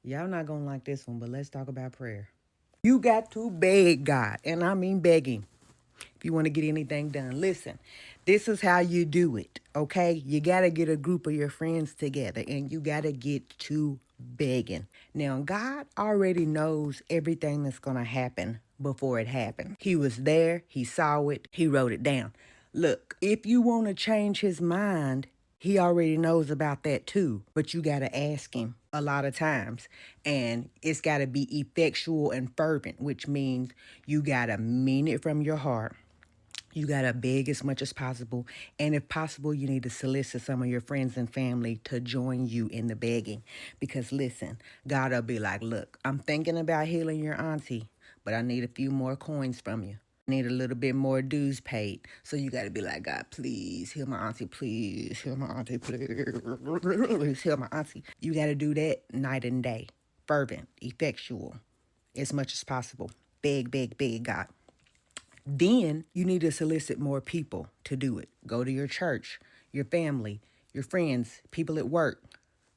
Y'all not gonna like this one, but let's talk about prayer. You got to beg God, and I mean begging. If you want to get anything done, listen, this is how you do it, okay? You got to get a group of your friends together and you got to get to begging. Now, God already knows everything that's going to happen before it happened. He was there, he saw it, he wrote it down. Look, if you want to change his mind, he already knows about that too, but you got to ask him a lot of times. And it's got to be effectual and fervent, which means you got to mean it from your heart. You got to beg as much as possible. And if possible, you need to solicit some of your friends and family to join you in the begging. Because listen, God will be like, look, I'm thinking about healing your auntie, but I need a few more coins from you. Need a little bit more dues paid. So you got to be like, God, please heal my auntie, please heal my auntie, please heal my auntie. You got to do that night and day. Fervent, effectual, as much as possible. Beg, beg, beg, God. Then you need to solicit more people to do it. Go to your church, your family, your friends, people at work,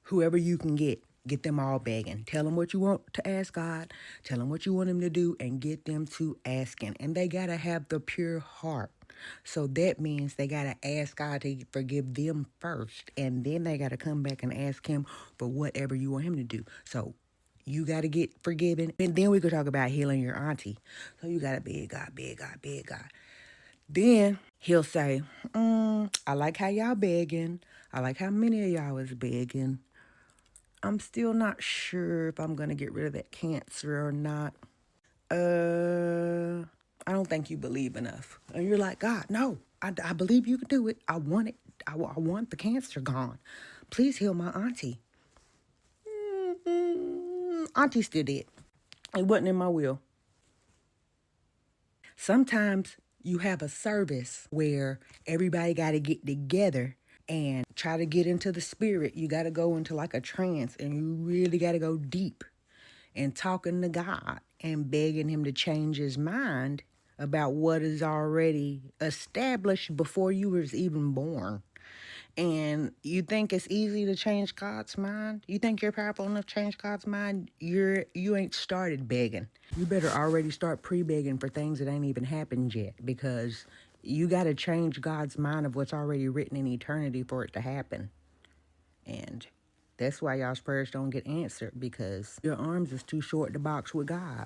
whoever you can get. Get them all begging. Tell them what you want to ask God. Tell them what you want him to do and get them to asking. And they got to have the pure heart. So that means they got to ask God to forgive them first. And then they got to come back and ask him for whatever you want him to do. So you got to get forgiven. And then we could talk about healing your auntie. So you got to beg God, beg God, beg God. Then he'll say, I like how y'all begging. I like how many of y'all is begging. I'm still not sure if I'm going to get rid of that cancer or not. I don't think you believe enough. And you're like, God, no, I believe you can do it. I want it. I want the cancer gone. Please heal my auntie. Auntie still dead. It wasn't in my will. Sometimes you have a service where everybody got to get together and try to get into the spirit. You got to go into like a trance and you really got to go deep and talking to God and begging him to change his mind about what is already established before you was even born. And you think it's easy to change God's mind? You think you're powerful enough to change God's mind? You ain't started begging. You better already start pre-begging for things that ain't even happened yet, because you got to change God's mind of what's already written in eternity for it to happen. And that's why y'all's prayers don't get answered, because your arms is too short to box with God.